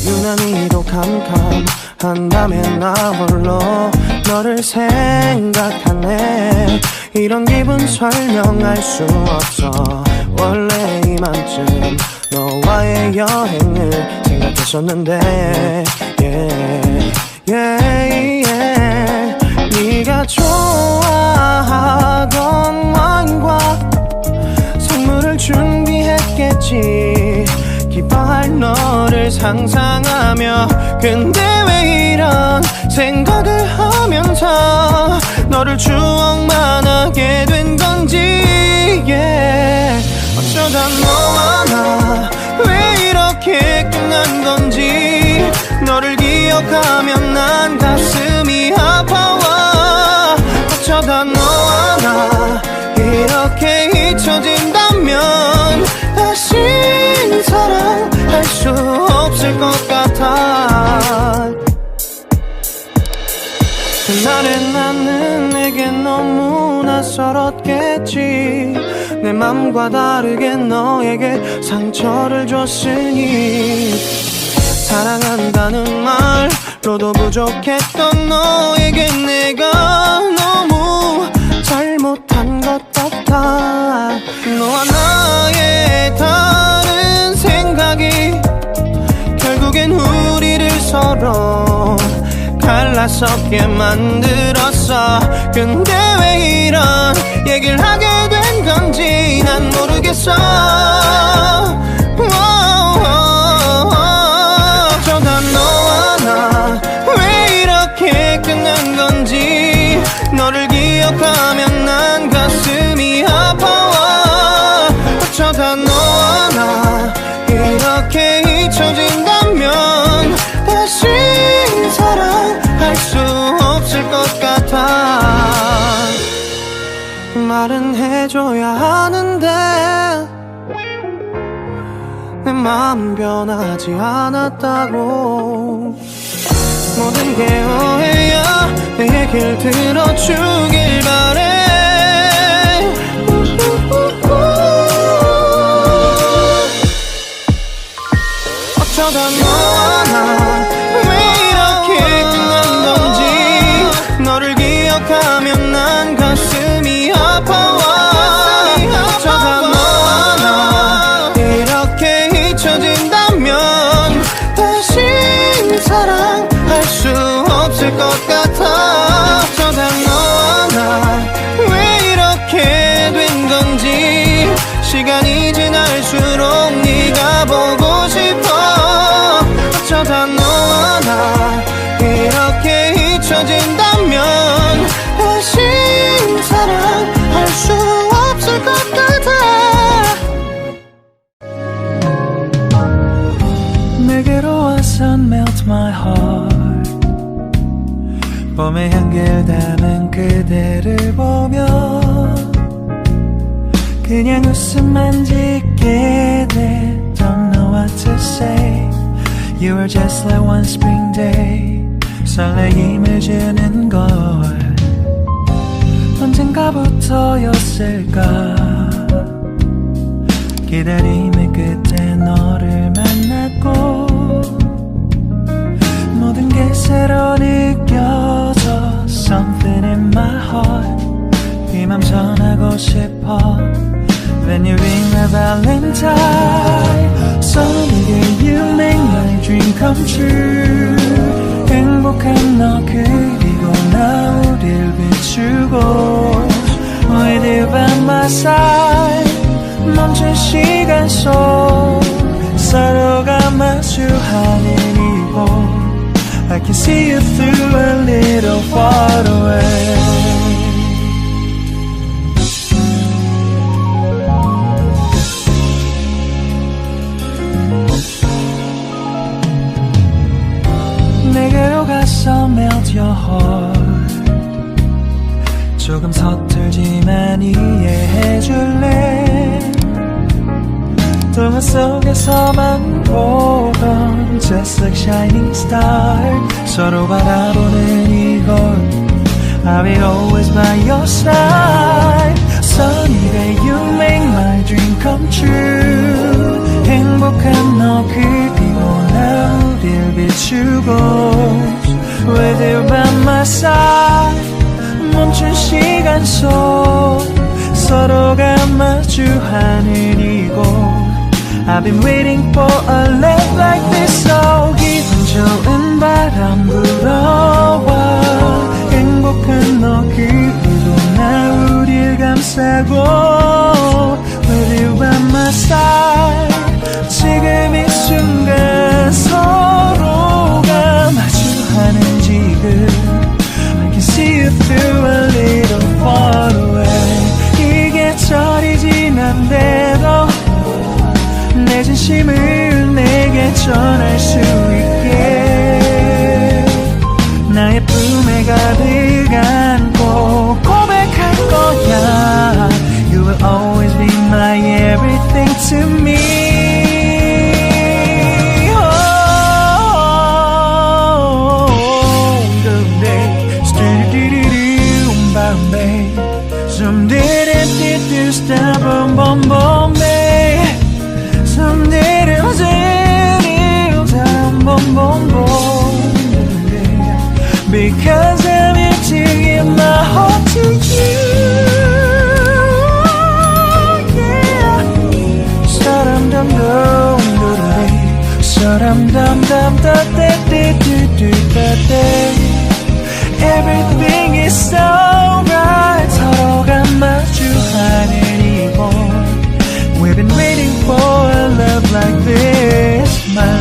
유난히도 캄캄한 밤에 나 홀로 너를 생각하네. 이런 기분 설명할 수 없어. 원래 이맘쯤 너와의 여행을 생각했었는데 yeah, yeah, yeah. 네가 좋아하던 와인과 선물을 준비했겠지. 기뻐할 너를 상상하며. 근데 왜 이런 생각을 하면서 너를 추억만 하게 된 건지 yeah. 어쩌다 너와 나 왜 이렇게 끝난 건지. 너를 기억하면 난 가슴이 아파와. 어쩌다 너와 나 이렇게 잊혀진다면 다시 사랑할 수 없을 것 같아. 그날의 나는 내게 너무 낯설었겠지. 내 맘과 다르게 너에게 상처를 줬으니. 사랑한다는 말로도 부족했던 너에게 내가 너무 잘못한 것 같아. 너와 나의 다른 생각이 결국엔 우리를 서로 갈라서게 만들었어. 근데 왜 이런 얘기를 하게 된 건지 난 모르겠어. 어쩌다 너와 나 왜 이렇게 끝난 건지. 너를 기억하면 난 가슴이 아파와. 어쩌다 너와 나 이렇게 잊혀진다면 다시 사랑할 수 없을 것 같아. 말은 해줘야 하는데 내 마음은 변하지 않았다고. 모든 게 오해야. 내 얘길 들어주길 바래. 어쩌다 너와 나 너를 기억하면 난 가슴이 아파와. 어쩌다 너와 나 이렇게 잊혀진다면 다시 사랑할 수 없을 것 같아. 어쩌다 너와 나 왜 이렇게 된 건지. 시간이 지날수록 네가 보고 싶어. 어쩌다 너와 나 이렇게 잊혀진다면 다시 사랑할 수 없을 것 같아. 내게로 와서 melt my heart. 봄의 향기를 담은 그대를 보며 그냥 웃음만 짓게 돼. Don't know what to say. You were just like one spring day. 설레임을 주는 걸 언젠가부터였을까. 기다림의 끝에 너를 만났고 모든 게 새로 느껴져. Something in my heart. 이 맘 전하고 싶어. When you ring my valentine. Sunny day you make my dream come true. 행복한 너 그리고 나 우릴 비추고. With you by my side. 멈춘 시간 속 서로가 마주하는 이곳. I can see you through a little far away. 내게로 가서 melt your heart. 조금 서툴지만 이해해줄래. 동화 속에서만 보던 just like shining star. 서로 바라보는 이곳. I will always by your side. Sunny day you make my dream come true. 행복한 너 그리고 나 우릴 side 멈춘 시간 속 서로가 마주하는 이곳 I've been waiting for a love like this so 기분 좋은 바람 불어와 행복한 너 그리고 나 우릴 감싸고 Will you by my side 지금 이 순간 서로가 마주하는 지금 I can see you through a little far away 이게 철이 지난데도 내 진심을 내게 전할 수 있게 나의 품에 가득 안고 고백할 거야 You will always be my everything to me Some did it, stop, boom, boom, babe. Some did it, boom, boom, boom, because I'm here to give my heart to you. Yeah. Sa-dum dum dum dum, sa-dum dum dum da da da da da da. Everything is so right. 서로가 마주하는 이곳. We've been waiting for a love like this. My